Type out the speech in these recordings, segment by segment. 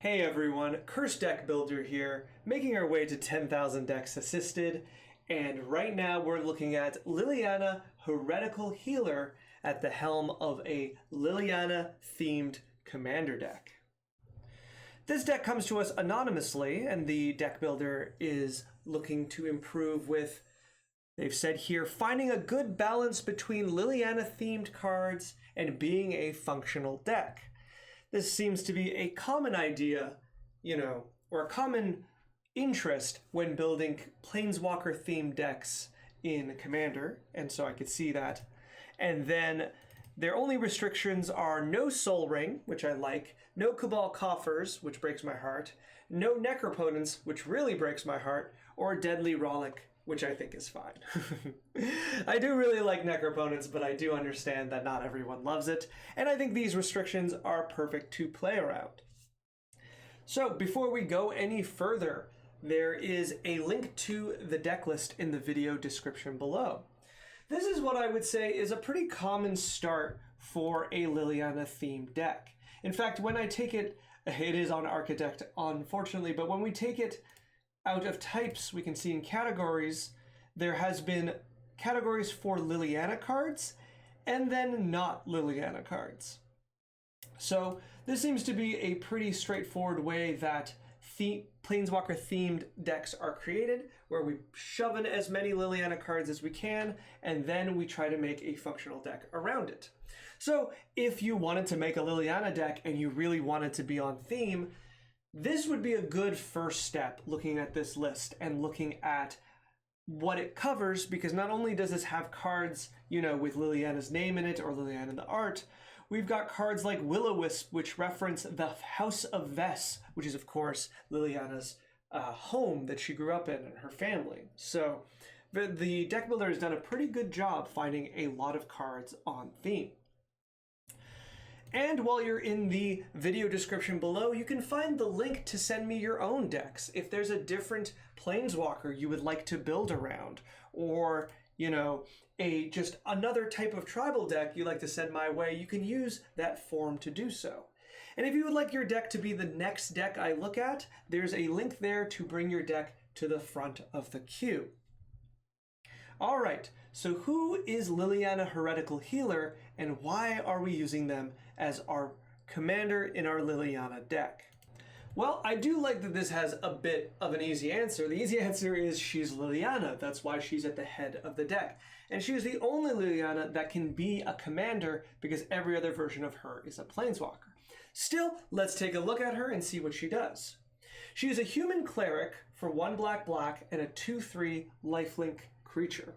Hey everyone, Curse Deck Builder here, making our way to 10,000 decks assisted, and right now we're looking at Liliana Heretical Healer at the helm of a Liliana themed commander deck. This deck comes to us anonymously, and the deck builder is looking to improve with, they've said here, finding a good balance between Liliana themed cards and being a functional deck. This seems to be a common idea, or a common interest when building Planeswalker themed decks in Commander, and so I could see that. And then their only restrictions are no Soul Ring, which I like, no Cabal Coffers, which breaks my heart, no Necropotence, which really breaks my heart, or Deadly Rollick, which I think is fine. I do really like Necropotence, but I do understand that not everyone loves it, and I think these restrictions are perfect to play around. So before we go any further, there is a link to the deck list in the video description below. This is what I would say is a pretty common start for a Liliana themed deck. In fact, when I take it, it is on Architect, unfortunately, but when we take it out of types, we can see in categories, there has been categories for Liliana cards and then not Liliana cards. So this seems to be a pretty straightforward way that Planeswalker themed decks are created, where we shove in as many Liliana cards as we can, and then we try to make a functional deck around it. So if you wanted to make a Liliana deck and you really wanted to be on theme, this would be a good first step, looking at this list and looking at what it covers, because not only does this have cards, with Liliana's name in it or Liliana in the art, we've got cards like Will-O-Wisp, which reference the House of Ves, which is, of course, Liliana's home that she grew up in and her family. So the deck builder has done a pretty good job finding a lot of cards on theme. And while you're in the video description below, you can find the link to send me your own decks. If there's a different Planeswalker you would like to build around, or, just another type of tribal deck you'd like to send my way, you can use that form to do so. And if you would like your deck to be the next deck I look at, there's a link there to bring your deck to the front of the queue. All right, so who is Liliana Heretical Healer, and why are we using them as our commander in our Liliana deck? Well, I do like that this has a bit of an easy answer. The easy answer is she's Liliana. That's why she's at the head of the deck. And she's the only Liliana that can be a commander, because every other version of her is a Planeswalker. Still, let's take a look at her and see what she does. She is a human cleric for 1 black and a 2/3 lifelink creature.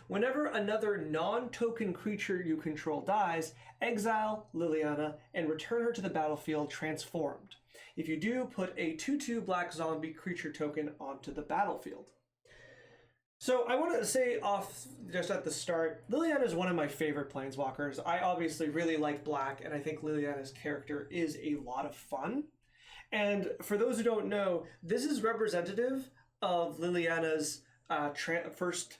Whenever another non-token creature you control dies, exile Liliana and return her to the battlefield transformed. If you do, put a 2/2 black zombie creature token onto the battlefield. So I want to say off just at the start, Liliana is one of my favorite Planeswalkers. I obviously really like black, and I think Liliana's character is a lot of fun. And for those who don't know, this is representative of Liliana's first,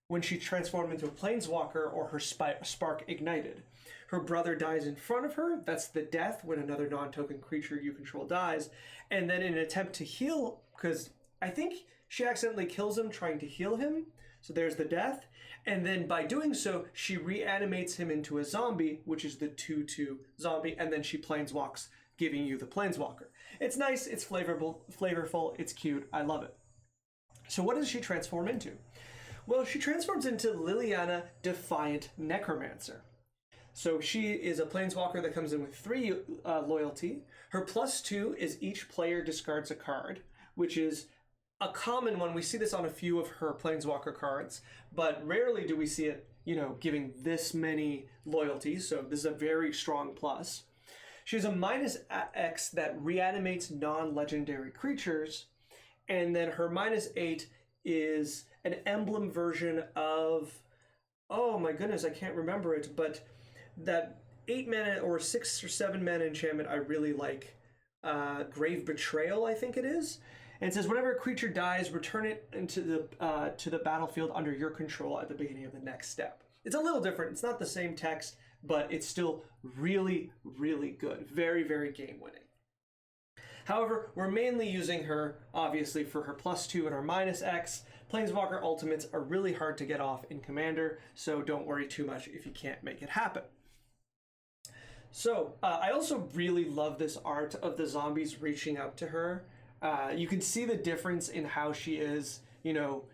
when she transformed into a Planeswalker or her spark ignited. Her brother dies in front of her. That's the death, when another non-token creature you control dies. And then in an attempt to heal, because I think she accidentally kills him trying to heal him. So there's the death. And then by doing so, she reanimates him into a zombie, which is the 2/2 zombie. And then she planeswalks, giving you the Planeswalker. It's nice, it's flavorful, it's cute. I love it. So what does she transform into? Well, she transforms into Liliana Defiant Necromancer. So she is a Planeswalker that comes in with 3 loyalty. Her +2 is each player discards a card, which is a common one. We see this on a few of her Planeswalker cards, but rarely do we see it, giving this many loyalties. So this is a very strong plus. She has a -X that reanimates non-legendary creatures. And then her -8 is an emblem version of, oh my goodness, I can't remember it, but that 8 mana or 6 or 7 mana enchantment I really like, Grave Betrayal, I think it is. And it says, whenever a creature dies, return it into the battlefield under your control at the beginning of the next step. It's a little different. It's not the same text, but it's still really, really good. Very, very game winning. However, we're mainly using her, obviously, for her +2 and her -X. Planeswalker ultimates are really hard to get off in Commander, so don't worry too much if you can't make it happen. So, I also really love this art of the zombies reaching up to her. You can see the difference in how she is, you know,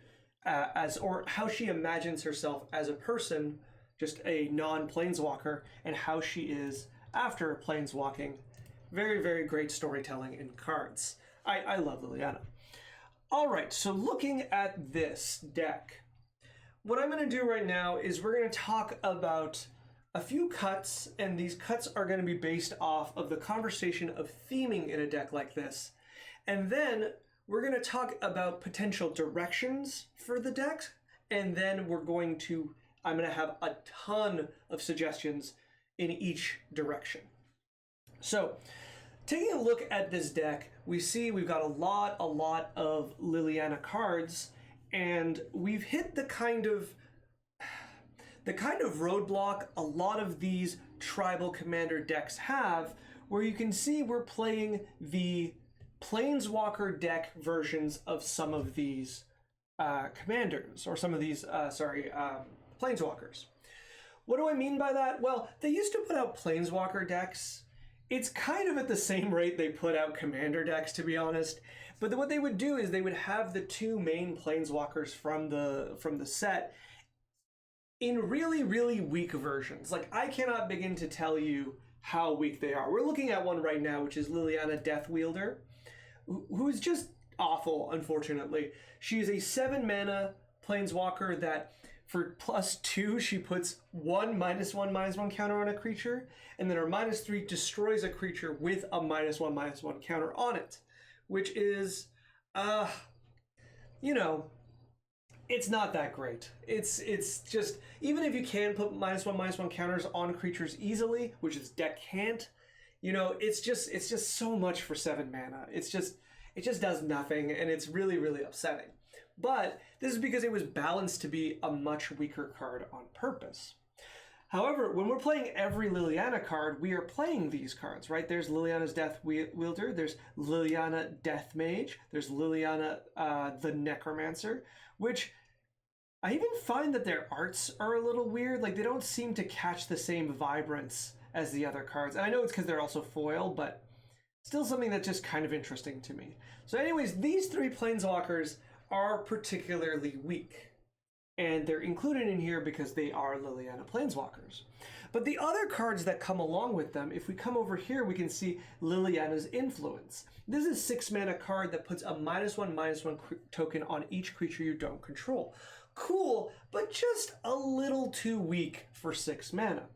or how she imagines herself as a person, just a non-planeswalker, and how she is after planeswalking. Very, very great storytelling in cards. I love Liliana. All right, so looking at this deck, what I'm going to do right now is we're going to talk about a few cuts, and these cuts are going to be based off of the conversation of theming in a deck like this. And then we're going to talk about potential directions for the deck, and then I'm going to have a ton of suggestions in each direction. So, taking a look at this deck, we see we've got a lot of Liliana cards, and we've hit the kind of roadblock a lot of these tribal commander decks have, where you can see we're playing the Planeswalker deck versions of some of these commanders, or some of these, Planeswalkers. What do I mean by that? Well, they used to put out Planeswalker decks. It's kind of at the same rate they put out commander decks, to be honest. But what they would do is they would have the two main Planeswalkers from the set in really, really weak versions. Like, I cannot begin to tell you how weak they are. We're looking at one right now, which is Liliana Deathwielder, who is just awful, unfortunately. She is a 7-mana Planeswalker that, for +2, she puts one -1/-1 counter on a creature, and then her -3 destroys a creature with a -1/-1 counter on it, which is, you know, it's not that great. It's just, even if you can put -1/-1 counters on creatures easily, which this deck can't, you know, it's just so much for 7 mana. It just does nothing, and it's really, really upsetting. But this is because it was balanced to be a much weaker card on purpose. However, when we're playing every Liliana card, we are playing these cards, right? There's Liliana's Deathwielder, there's Liliana Deathmage, there's Liliana the Necromancer, which I even find that their arts are a little weird. Like, they don't seem to catch the same vibrance as the other cards. And I know it's because they're also foil, but still something that's just kind of interesting to me. So anyways, these 3 Planeswalkers are particularly weak, and they're included in here because they are Liliana Planeswalkers. But the other cards that come along with them, if we come over here, we can see Liliana's Influence. This is a 6-mana card that puts a -1/-1 token on each creature you don't control. Cool, but just a little too weak for 6 mana.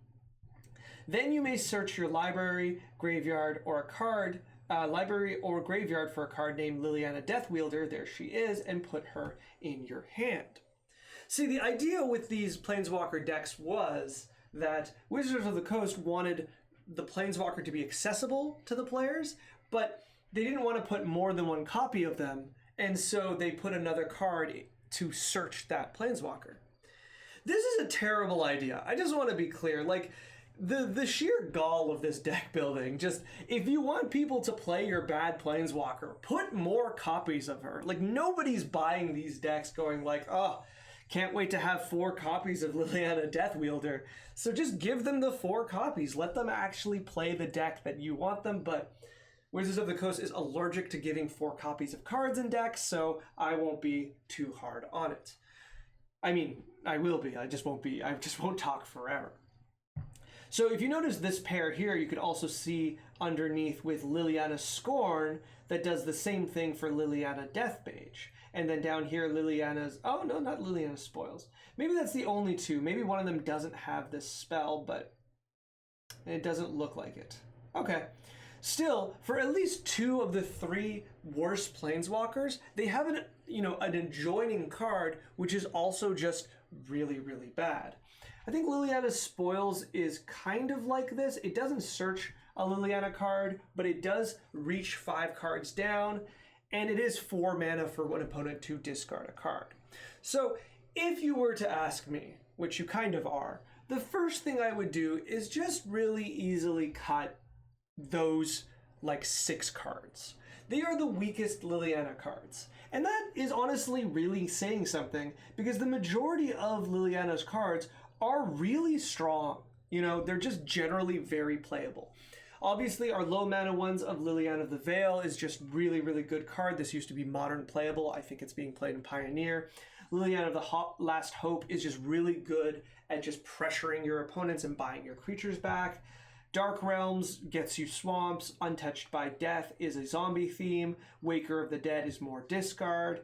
Then you may search your library, graveyard, or a card, library or graveyard for a card named Liliana Deathwielder, there she is, and put her in your hand. See, the idea with these Planeswalker decks was that Wizards of the Coast wanted the Planeswalker to be accessible to the players, but they didn't want to put more than one copy of them, and so they put another card to search that Planeswalker. This is a terrible idea. I just want to be clear. Like, the sheer gall of this deck building, just, if you want people to play your bad Planeswalker, put more copies of her. Like, nobody's buying these decks going like, oh, can't wait to have 4 copies of Liliana Deathwielder. So just give them the 4 copies. Let them actually play the deck that you want them, but Wizards of the Coast is allergic to giving 4 copies of cards in decks, so I won't be too hard on it. I mean, I will be. I just won't talk forever. So if you notice this pair here, you could also see underneath with Liliana Scorn that does the same thing for Liliana Deathmage. And then down here, Liliana's, oh no, not Liliana Spoils. Maybe that's the only 2. Maybe one of them doesn't have this spell, but it doesn't look like it. Okay. Still, for at least 2 of the 3 worst Planeswalkers, they have an adjoining card, which is also just really, really bad. I think Liliana Spoils is kind of like this. It doesn't search a Liliana card, but it does reach 5 cards down, and it is 4 mana for one opponent to discard a card. So if you were to ask me, which you kind of are, the first thing I would do is just really easily cut those like 6 cards. they are the weakest Liliana cards. And that is honestly really saying something, because the majority of Liliana's cards are really strong. You know, they're just generally very playable. Obviously, our low mana ones of Liliana of the Veil is just really, really good card. This used to be modern playable. I think it's being played in Pioneer. Liliana of the Last Hope is just really good at just pressuring your opponents and buying your creatures back. Dark Realms gets you swamps. Untouched by Death is a zombie theme. Waker of the Dead is more discard.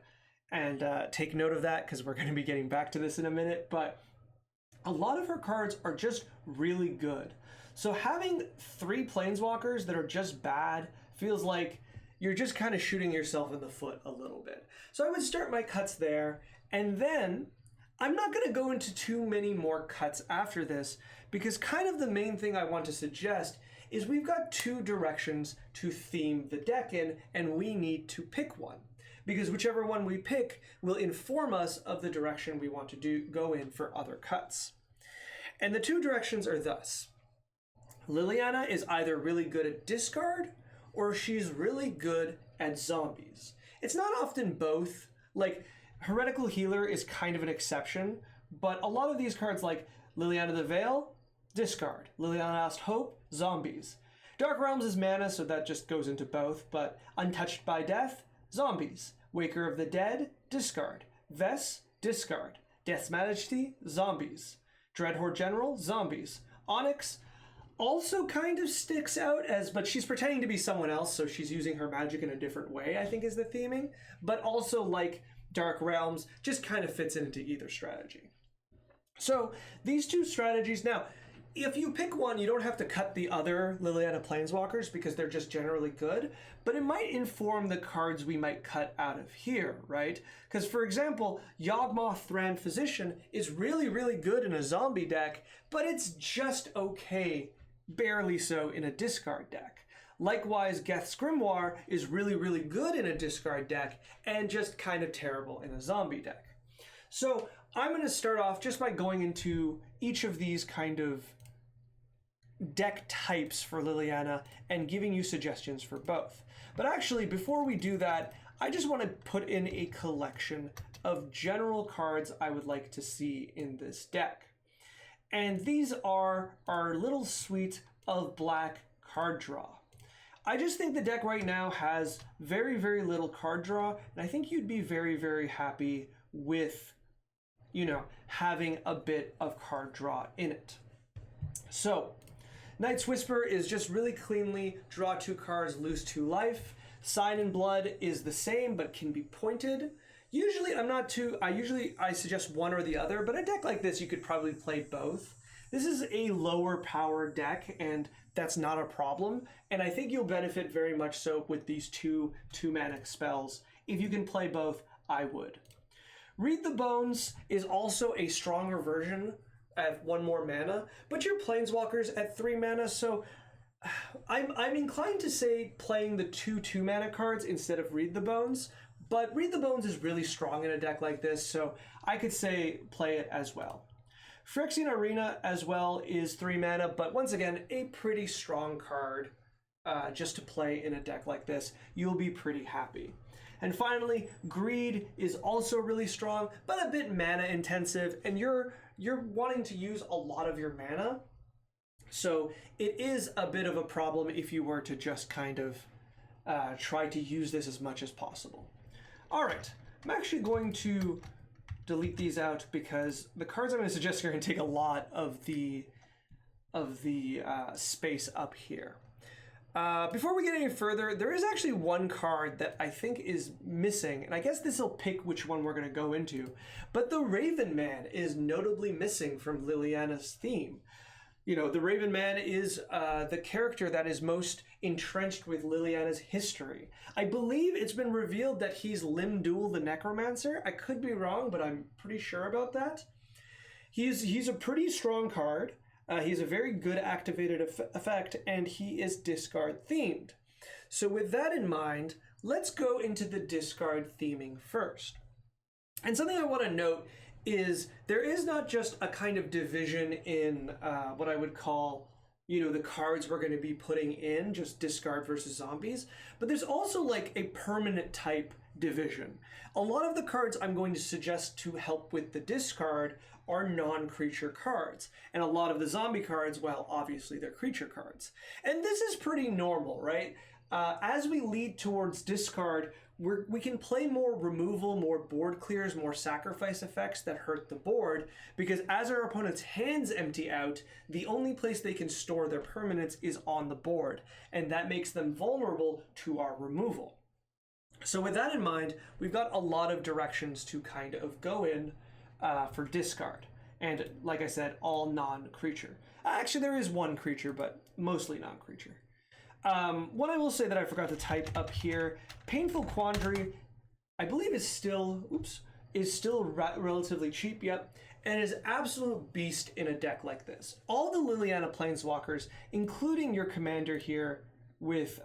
And take note of that, because we're going to be getting back to this in a minute. But a lot of her cards are just really good. So having 3 planeswalkers that are just bad feels like you're just kind of shooting yourself in the foot a little bit. So I would start my cuts there, and then I'm not going to go into too many more cuts after this, because kind of the main thing I want to suggest is we've got 2 directions to theme the deck in, and we need to pick one, because whichever one we pick will inform us of the direction we want to go in for other cuts. And the 2 directions are thus. Liliana is either really good at discard, or she's really good at zombies. It's not often both. Like, Heretical Healer is kind of an exception, but a lot of these cards like Liliana of the Veil, discard. Liliana Last Hope, zombies. Dark Realms is mana, so that just goes into both, but Untouched by Death, zombies. Waker of the Dead, discard. Ves, discard. Death's Majesty, zombies. Dreadhorde General, zombies. Onyx also kind of sticks out as, but she's pretending to be someone else, so she's using her magic in a different way, I think is the theming. But also, like Dark Realms, just kind of fits into either strategy. So these 2 strategies, now, if you pick one, you don't have to cut the other Liliana Planeswalkers because they're just generally good, but it might inform the cards we might cut out of here, right? Because, for example, Yawgmoth Thran Physician is really, really good in a zombie deck, but it's just okay, barely so, in a discard deck. Likewise, Geth's Grimoire is really, really good in a discard deck and just kind of terrible in a zombie deck. So I'm going to start off just by going into each of these kind of deck types for Liliana and giving you suggestions for both. But actually, before we do that, I just want to put in a collection of general cards I would like to see in this deck. And these are our little suite of black card draw. I just think the deck right now has very, very little card draw, and I think you'd be very, very happy with, you know, having a bit of card draw in it. So, Night's Whisper is just really cleanly draw 2 cards, lose 2 life. Sign in Blood is the same, but can be pointed. Usually I suggest one or the other, but a deck like this, you could probably play both. This is a lower power deck, and that's not a problem. And I think you'll benefit very much so with these 2 2-mana spells. If you can play both, I would. Read the Bones is also a stronger version at 1 more mana, but your Planeswalker's at 3 mana, so I'm inclined to say playing the 2 2-mana cards instead of Read the Bones, but Read the Bones is really strong in a deck like this, so I could say play it as well. Phyrexian Arena as well is 3 mana, but once again, a pretty strong card just to play in a deck like this. You'll be pretty happy. And finally, Greed is also really strong, but a bit mana intensive, and you're wanting to use a lot of your mana. So it is a bit of a problem if you were to just kind of try to use this as much as possible. All right, I'm actually going to delete these out because the cards I'm going to suggest are going to take a lot of the space up here. Before we get any further, there is actually one card that I think is missing, and I guess this will pick which one we're going to go into, but the Raven Man is notably missing from Liliana's theme. You know, the Raven Man is the character that is most entrenched with Liliana's history. I believe it's been revealed that he's Limdul the Necromancer. I could be wrong, but I'm pretty sure about that. He's a pretty strong card. He's a very good activated effect, and he is discard themed. So with that in mind, let's go into the discard theming first. And something I want to note is there is not just a kind of division in what I would call you know, the cards we're going to be putting in, just discard versus zombies. But there's also like a permanent type division. A lot of the cards I'm going to suggest to help with the discard are non-creature cards. And a lot of the zombie cards, well, obviously they're creature cards. And this is pretty normal, right? As we lead towards discard, we can play more removal, more board clears, more sacrifice effects that hurt the board, because as our opponent's hands empty out, the only place they can store their permanents is on the board, and that makes them vulnerable to our removal. So with that in mind, we've got a lot of directions to kind of go in for discard. And like I said, all non-creature. Actually, there is one creature, but mostly non-creature. One I will say that I forgot to type up here, Painful Quandary, I believe is still, relatively cheap, yep, and is absolute beast in a deck like this. All the Liliana Planeswalkers, including your commander here with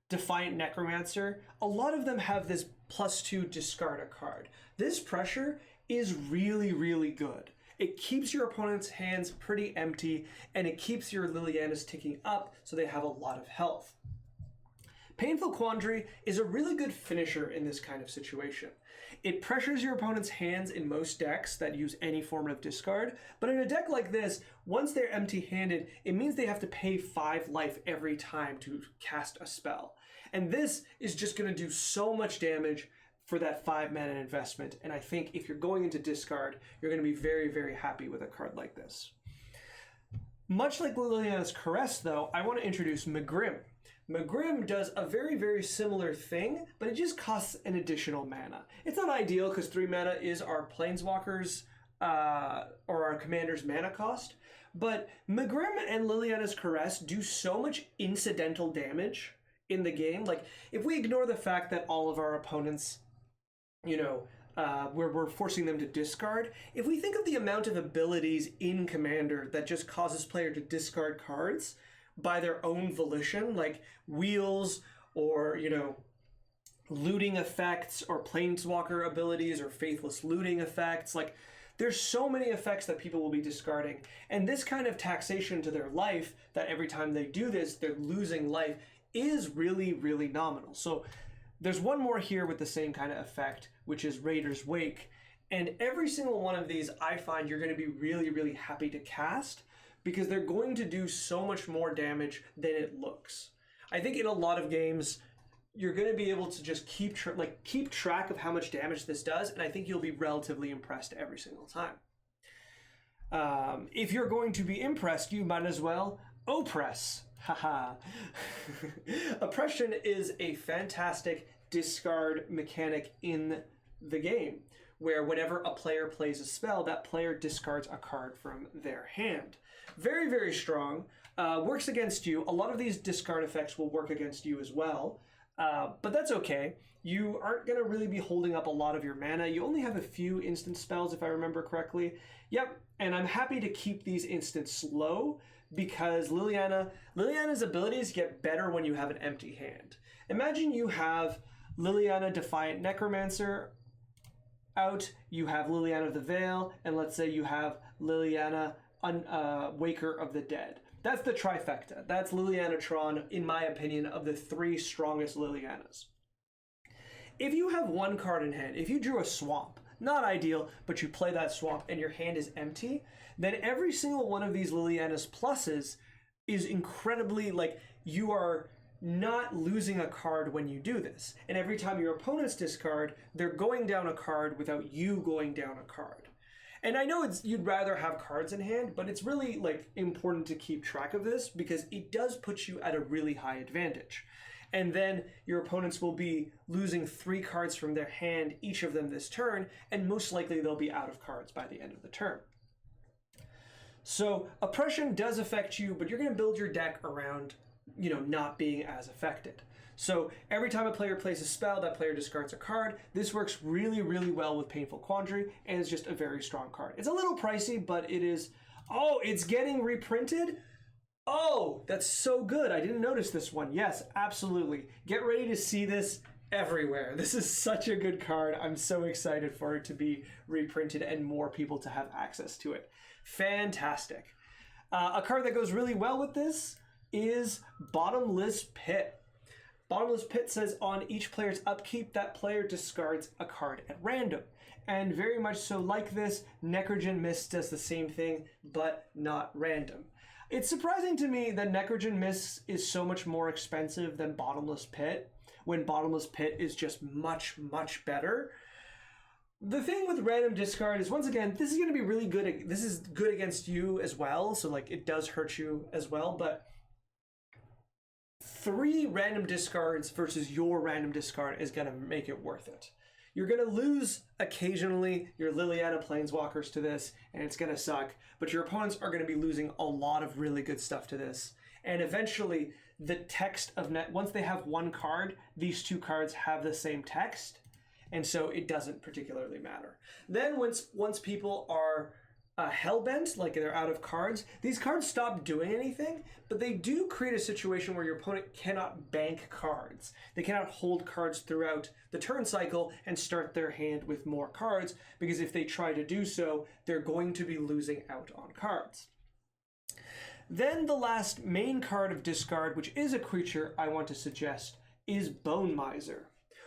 Defiant Necromancer, a lot of them have this +2 discard a card. This pressure is really, really good. It keeps your opponent's hands pretty empty, and it keeps your Lilianas ticking up so they have a lot of health. Painful Quandary is a really good finisher in this kind of situation. It pressures your opponent's hands in most decks that use any form of discard, but in a deck like this, once they're empty-handed, it means they have to pay 5 life every time to cast a spell. And this is just going to do so much damage for that 5 mana investment, and I think if you're going into discard, you're going to be very, very happy with a card like this. Much like Liliana's Caress, though, I want to introduce Megrim. Megrim does a very, very similar thing, but it just costs an additional mana. It's not ideal because 3 mana is our Planeswalker's or our commander's mana cost, but Megrim and Liliana's Caress do so much incidental damage in the game. Like, if we ignore the fact that all of our opponents, you know, we're forcing them to discard. If we think of the amount of abilities in Commander that just causes player to discard cards by their own volition, like wheels or, you know, looting effects or planeswalker abilities or faithless looting effects, like there's so many effects that people will be discarding. And this kind of taxation to their life, that every time they do this, they're losing life, is really, really nominal. So there's one more here with the same kind of effect, which is Raider's Wake. And every single one of these, I find you're going to be really, really happy to cast because they're going to do so much more damage than it looks. I think in a lot of games, you're going to be able to just keep track of how much damage this does, and I think you'll be relatively impressed every single time. If you're going to be impressed, you might as well oppress. Haha. Oppression is a fantastic discard mechanic in the game, where whenever a player plays a spell, that player discards a card from their hand. Very, very strong. Works against you. A lot of these discard effects will work against you as well, but that's okay. You aren't going to really be holding up a lot of your mana. You only have a few instant spells, if I remember correctly. Yep, and I'm happy to keep these instants low, because Liliana's abilities get better when you have an empty hand. Imagine you have Liliana Defiant Necromancer out, you have Liliana the Veil, and let's say you have Liliana Waker of the Dead. That's the trifecta. That's Lilianatron, in my opinion, of the 3 strongest Lilianas. If you have one card in hand, if you drew a swamp, not ideal, but you play that swamp and your hand is empty, then every single one of these Liliana's pluses is incredibly, like, you are not losing a card when you do this. And every time your opponents discard, they're going down a card without you going down a card. And I know you'd rather have cards in hand, but it's really, like, important to keep track of this because it does put you at a really high advantage. And then your opponents will be losing 3 cards from their hand, each of them this turn, and most likely they'll be out of cards by the end of the turn. So oppression does affect you, but you're going to build your deck around, you know, not being as affected. So every time a player plays a spell, that player discards a card. This works really, really well with Painful Quandary, and it's just a very strong card. It's a little pricey, but it is... Oh, it's getting reprinted? Oh, that's so good. I didn't notice this one. Yes, absolutely. Get ready to see this everywhere. This is such a good card. I'm so excited for it to be reprinted and more people to have access to it. Fantastic. A card that goes really well with this is Bottomless Pit. Bottomless Pit says on each player's upkeep, that player discards a card at random. And very much so like this, Necrogen Mist does the same thing, but not random. It's surprising to me that Necrogen Mist is so much more expensive than Bottomless Pit, when Bottomless Pit is just much, much better. The thing with random discard is, once again, this is going to be really good. This is good against you as well, so like it does hurt you as well, but 3 random discards versus your random discard is going to make it worth it. You're going to lose occasionally your Liliana Planeswalkers to this, and it's going to suck, but your opponents are going to be losing a lot of really good stuff to this. And eventually, the text of once they have one card, these 2 cards have the same text, and so it doesn't particularly matter. Then once people are hellbent, like they're out of cards, these cards stop doing anything, but they do create a situation where your opponent cannot bank cards. They cannot hold cards throughout the turn cycle and start their hand with more cards, because if they try to do so, they're going to be losing out on cards. Then the last main card of discard, which is a creature I want to suggest, is Bone Miser.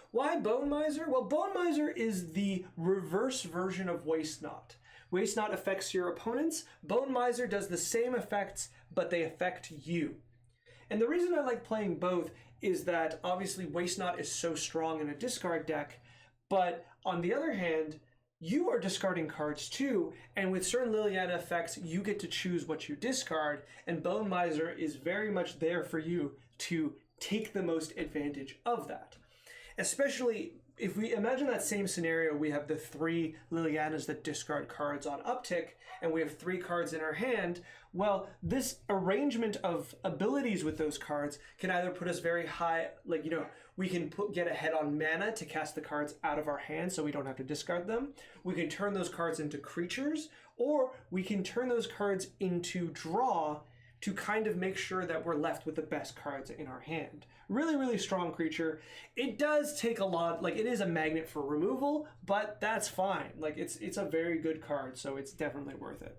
Why Bone Miser? Well, Bone Miser is the reverse version of Waste Not. Waste Not affects your opponents. Bone Miser does the same effects, but they affect you. And the reason I like playing both is that obviously Waste Not is so strong in a discard deck, but on the other hand, you are discarding cards too, and with certain Liliana effects, you get to choose what you discard, and Bone Miser is very much there for you to take the most advantage of that. Especially if we imagine that same scenario, we have the 3 Lilianas that discard cards on uptick, and we have 3 cards in our hand. Well, this arrangement of abilities with those cards can either put us very high, like, we can get ahead on mana to cast the cards out of our hand so we don't have to discard them. We can turn those cards into creatures, or we can turn those cards into draw to kind of make sure that we're left with the best cards in our hand. Really, really strong creature. It does take a lot, like it is a magnet for removal, but that's fine. Like it's a very good card, so it's definitely worth it.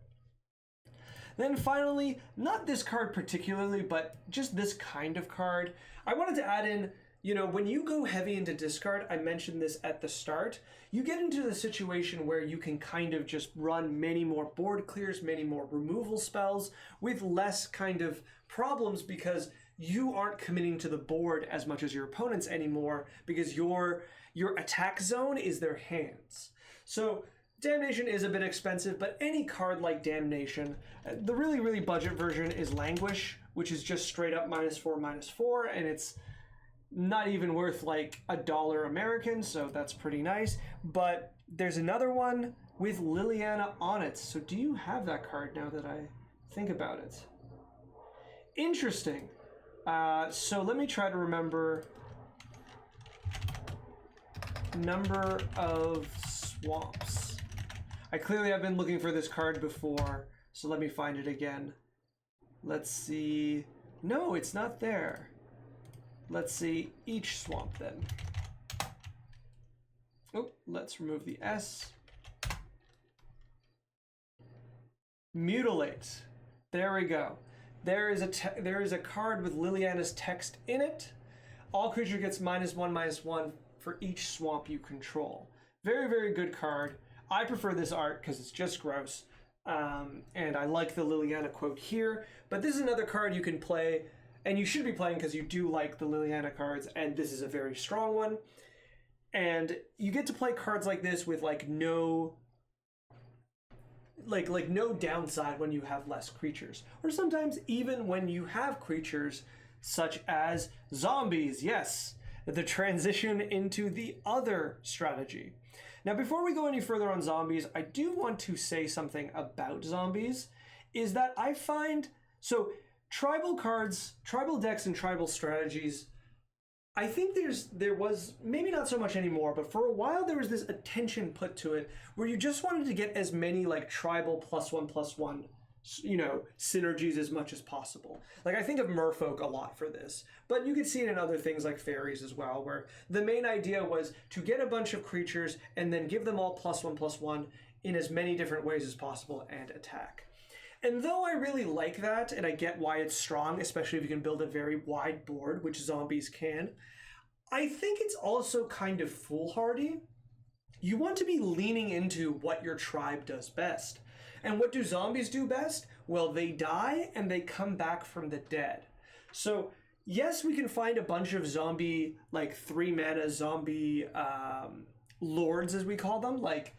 Then finally, not this card particularly, but just this kind of card. I wanted to add in, when you go heavy into discard, I mentioned this at the start, you get into the situation where you can kind of just run many more board clears, many more removal spells with less kind of problems, because you aren't committing to the board as much as your opponents anymore, because your attack zone is their hands. So Damnation is a bit expensive, but any card like Damnation, the really, really budget version is Languish, which is just straight up -4/-4, and it's not even worth like $1 American, so that's pretty nice. But there's another one with Liliana on it. So do you have that card now that I think about it? Interesting. So let me try to remember number of swamps. I clearly have been looking for this card before, so let me find it again. Let's see. No, it's not there. Let's see each swamp then. Oh, let's remove the S. Mutilate. There we go. There is a card with Liliana's text in it. All creature gets -1/-1 for each swamp you control. Very, very good card. I prefer this art because it's just gross. And I like the Liliana quote here. But this is another card you can play, and you should be playing because you do like the Liliana cards, and this is a very strong one. And you get to play cards like this with like no downside when you have less creatures, or sometimes even when you have creatures such as zombies. Yes, the transition into the other strategy. Now, before we go any further on zombies, I do want to say something about zombies, is that I find, so tribal cards, tribal decks and tribal strategies, I think there was, maybe not so much anymore, but for a while there was this attention put to it where you just wanted to get as many like tribal +1/+1, synergies as much as possible. Like I think of Merfolk a lot for this, but you could see it in other things like fairies as well, where the main idea was to get a bunch of creatures and then give them all +1/+1 in as many different ways as possible and attack. And though I really like that, and I get why it's strong, especially if you can build a very wide board, which zombies can, I think it's also kind of foolhardy. You want to be leaning into what your tribe does best. And what do zombies do best? Well, they die and they come back from the dead. So yes, we can find a bunch of zombie, like 3-mana zombie lords, as we call them. Like,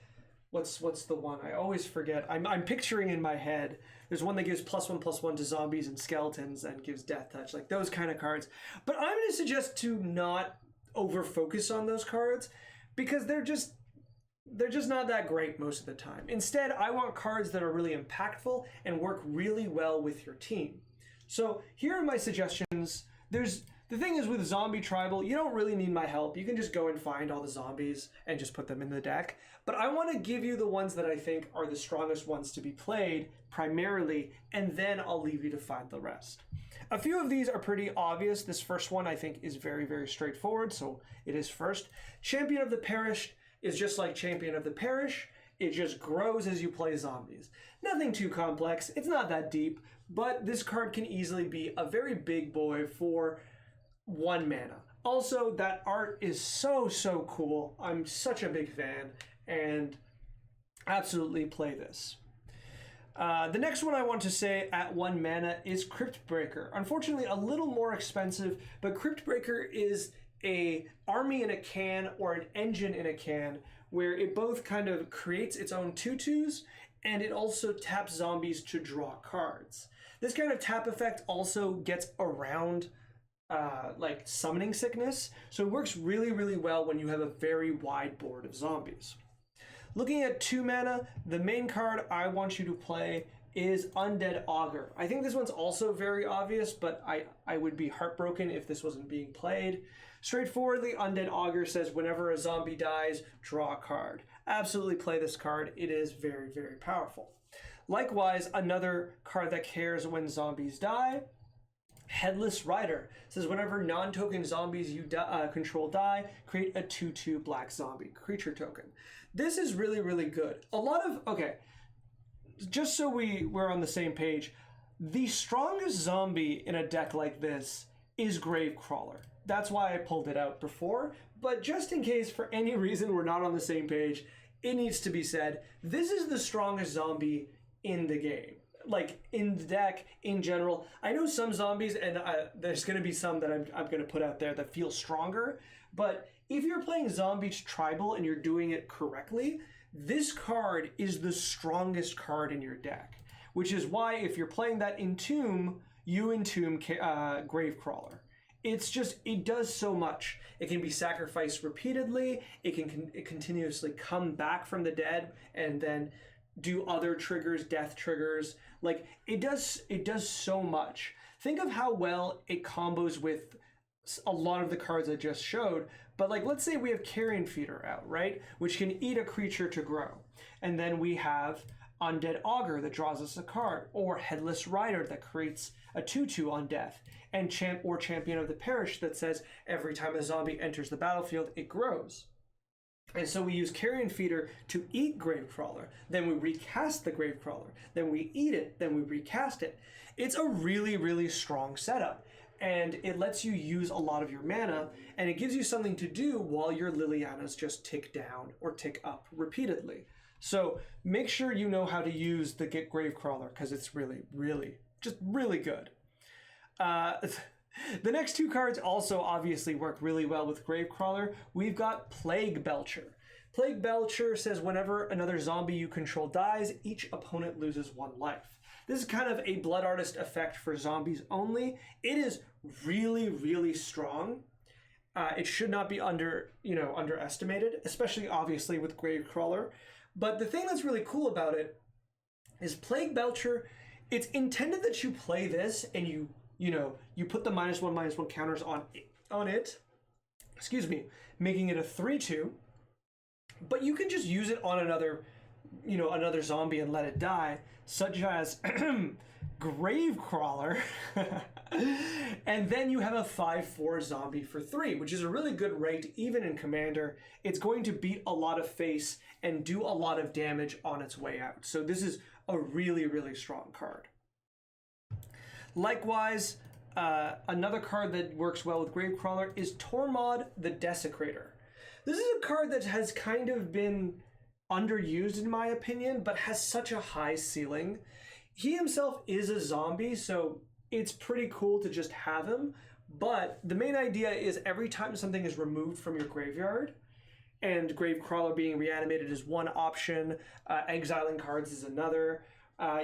what's the one? I always forget. I'm picturing in my head. There's one that gives +1/+1 to zombies and skeletons and gives death touch, like those kind of cards. But I'm going to suggest to not over focus on those cards because they're just not that great most of the time. Instead, I want cards that are really impactful and work really well with your team. So here are my suggestions. The thing is with zombie tribal, you don't really need my help. You can just go and find all the zombies and just put them in the deck. But I want to give you the ones that I think are the strongest ones to be played primarily, and then I'll leave you to find the rest. A few of these are pretty obvious. This first one I think is very, very straightforward, so it is first. Champion of the Parish is just like Champion of the Parish. It just grows as you play zombies. Nothing too complex. It's not that deep, but this card can easily be a very big boy for 1 mana. Also, that art is so cool. I'm such a big fan and absolutely play this. The next one I want to say at 1 mana is Cryptbreaker. Unfortunately, a little more expensive, but Cryptbreaker is a army in a can or an engine in a can where it both kind of creates its own 2/2s and it also taps zombies to draw cards. This kind of tap effect also gets around like summoning sickness, so it works really well when you have a very wide board of zombies. Looking at 2 mana, the main card I want you to play is Undead Augur. I think this one's also very obvious, but I would be heartbroken if this wasn't being played. Straightforwardly, Undead Augur says whenever a zombie dies, draw a card. Absolutely play this card. It is very powerful. Likewise, another card that cares when zombies die, Headless Rider, says whenever non-token zombies you control die, create a 2/2 black zombie creature token. This is really good. Okay, just so we're on the same page, the strongest zombie in a deck like this is Gravecrawler. That's why I pulled it out before, but just in case for any reason we're not on the same page, it needs to be said, this is the strongest zombie in the game. Like, in the deck, in general. I know some zombies, and there's going to be some that I'm going to put out there that feel stronger, but if you're playing Zombies Tribal and you're doing it correctly, this card is the strongest card in your deck, which is why if you're playing that Entomb, you Entomb Gravecrawler. It does so much. It can be sacrificed repeatedly, it can continuously come back from the dead, and then do other triggers, death triggers. Like, it does so much. Think of how well it combos with a lot of the cards I just showed, but like, let's say we have Carrion Feeder out, right? Which can eat a creature to grow. And then we have Undead Augur that draws us a card, or Headless Rider that creates a 2/2 on death, and Champion of the Parish that says every time a zombie enters the battlefield, it grows. And so we use Carrion Feeder to eat Gravecrawler, then we recast the Gravecrawler, then we eat it, then we recast it. It's a really strong setup, and it lets you use a lot of your mana, and it gives you something to do while your Lilianas just tick down or tick up repeatedly. So make sure you know how to use the Gravecrawler, because it's really good. The next 2 cards also obviously work really well with Gravecrawler. We've got Plague Belcher. Plague Belcher says whenever another zombie you control dies, each opponent loses 1 life. This is kind of a Blood Artist effect for zombies only. It is really strong. It should not be underestimated, especially obviously with Gravecrawler. But the thing that's really cool about it is Plague Belcher, it's intended that you play this and you put the -1/-1 counters on it, making it a 3/2, but you can just use it on another zombie and let it die, such as Gravecrawler, and then you have a 5/4 zombie for 3, which is a really good rate even in Commander. It's going to beat a lot of face and do a lot of damage on its way out. So this is a really, really strong card. Likewise, another card that works well with Gravecrawler is Tormod the Desecrator. This is a card that has kind of been underused in my opinion, but has such a high ceiling. He himself is a zombie, so it's pretty cool to just have him, but the main idea is every time something is removed from your graveyard, and Gravecrawler being reanimated is one option, exiling cards is another,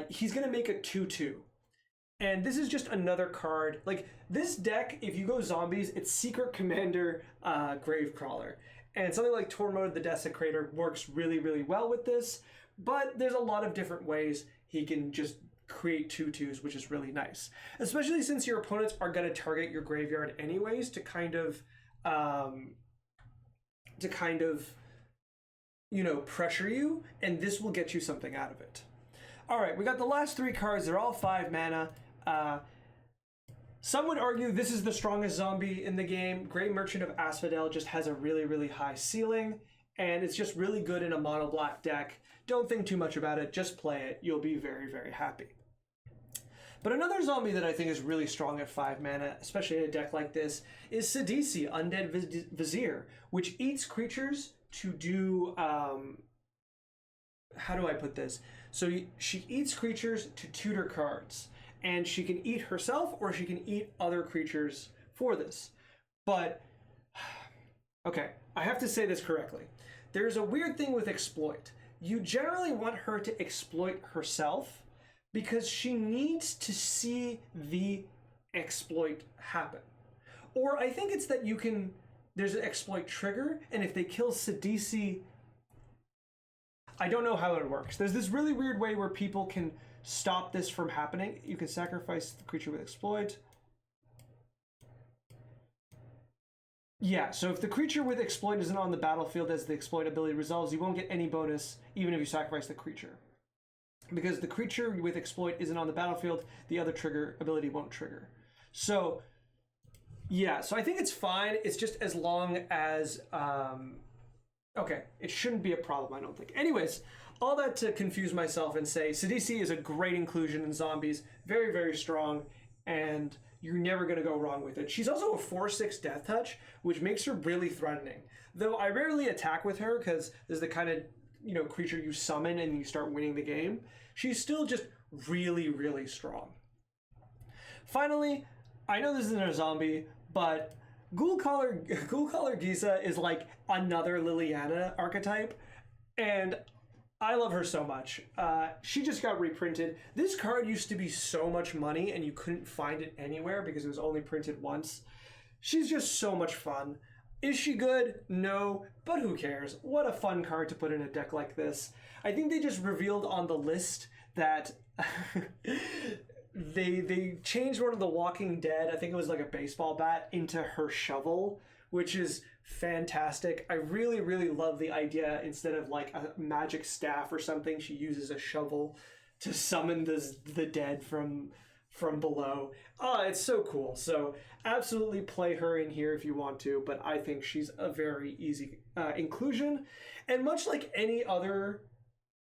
he's going to make a 2/2. And this is just another card. Like, this deck, if you go zombies, it's Secret Commander Gravecrawler. And something like Tormod the Desecrator works really, really well with this, but there's a lot of different ways he can just create 2/2s, which is really nice. Especially since your opponents are going to target your graveyard anyways to kind of, you know, pressure you, and this will get you something out of it. All right, we got the last 3 cards. They're all 5 mana. Some would argue this is the strongest zombie in the game. Grey Merchant of Asphodel just has a really, really high ceiling, and it's just really good in a mono black deck. Don't think too much about it, just play it. You'll be very, very happy. But another zombie that I think is really strong at 5 mana, especially in a deck like this, is Sidisi, Undead Vizier, which eats creatures to do, how do I put this? So she eats creatures to tutor cards, and she can eat herself or she can eat other creatures for this. But, okay, I have to say this correctly. There's a weird thing with exploit. You generally want her to exploit herself because she needs to see the exploit happen. Or I think it's that there's an exploit trigger, and if they kill Sidisi, I don't know how it works. There's this really weird way where people can stop this from happening. You can sacrifice the creature with exploit. Yeah, so if the creature with exploit isn't on the battlefield as the exploit ability resolves, you won't get any bonus even if you sacrifice the creature. Because the creature with exploit isn't on the battlefield, the other trigger ability won't trigger. So, yeah, so I think it's fine. It's just as long as, okay, it shouldn't be a problem, I don't think. Anyways, all that to confuse myself and say Sidisi is a great inclusion in zombies, very, very strong, and you're never going to go wrong with it. She's also a 4/6 death touch, which makes her really threatening. Though I rarely attack with her because this is the kind of, you know, creature you summon and you start winning the game. She's still just really, really strong. Finally, I know this isn't a zombie, but Ghoulcaller Giza is like another Liliana archetype, and I love her so much. She just got reprinted. This card used to be so much money and you couldn't find it anywhere because it was only printed once. She's just so much fun. Is she good? No, but who cares? What a fun card to put in a deck like this. I think they just revealed on the list that they changed one of the Walking Dead, I think it was like a baseball bat, into her shovel, which is fantastic. I really, really love the idea. Instead of like a magic staff or something, she uses a shovel to summon the dead from below. Oh, it's so cool. So absolutely play her in here if you want to, but I think she's a very easy inclusion. And much like any other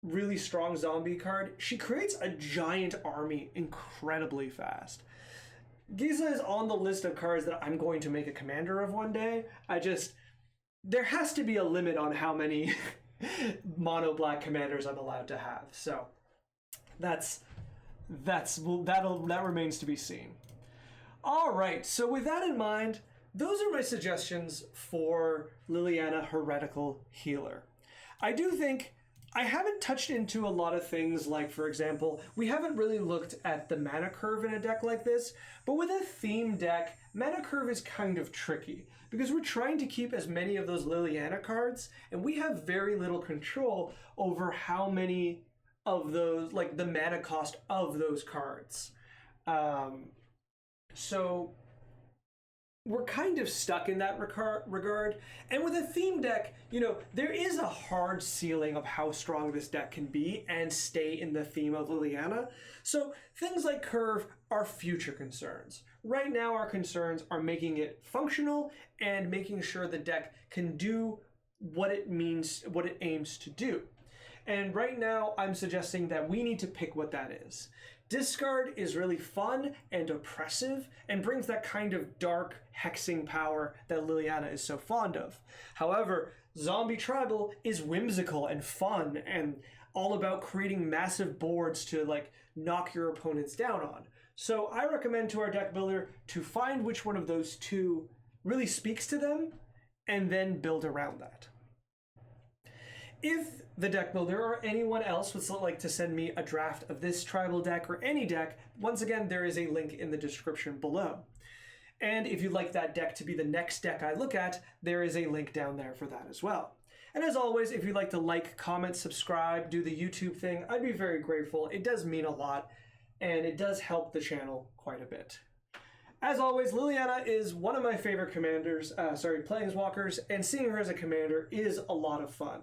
really strong zombie card, she creates a giant army incredibly fast. Giza is on the list of cards that I'm going to make a commander of one day. There has to be a limit on how many mono black commanders I'm allowed to have. So that remains to be seen. All right, so with that in mind, those are my suggestions for Liliana Heretical Healer. I do think I haven't touched into a lot of things like, for example, we haven't really looked at the mana curve in a deck like this, but with a theme deck, mana curve is kind of tricky because we're trying to keep as many of those Liliana cards, and we have very little control over how many of those, like the mana cost of those cards. So we're kind of stuck in that regard. And with a theme deck, you know, there is a hard ceiling of how strong this deck can be and stay in the theme of Liliana. So things like curve are future concerns. Right now, our concerns are making it functional and making sure the deck can do what it aims to do. And right now, I'm suggesting that we need to pick what that is. Discard is really fun and oppressive and brings that kind of dark hexing power that Liliana is so fond of. However, Zombie Tribal is whimsical and fun and all about creating massive boards to like knock your opponents down on. So I recommend to our deck builder to find which one of those two really speaks to them and then build around that. If the deck builder or anyone else would like to send me a draft of this tribal deck or any deck, once again, there is a link in the description below. And if you'd like that deck to be the next deck I look at, there is a link down there for that as well. And as always, if you'd like to like, comment, subscribe, do the YouTube thing, I'd be very grateful. It does mean a lot, and it does help the channel quite a bit. As always, Liliana is one of my favorite planeswalkers, and seeing her as a commander is a lot of fun.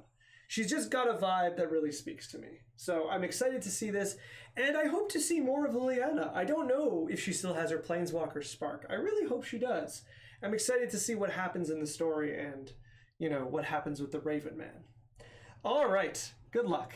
She's just got a vibe that really speaks to me. So I'm excited to see this, and I hope to see more of Liliana. I don't know if she still has her Planeswalker spark. I really hope she does. I'm excited to see what happens in the story and, you know, what happens with the Raven Man. All right, good luck.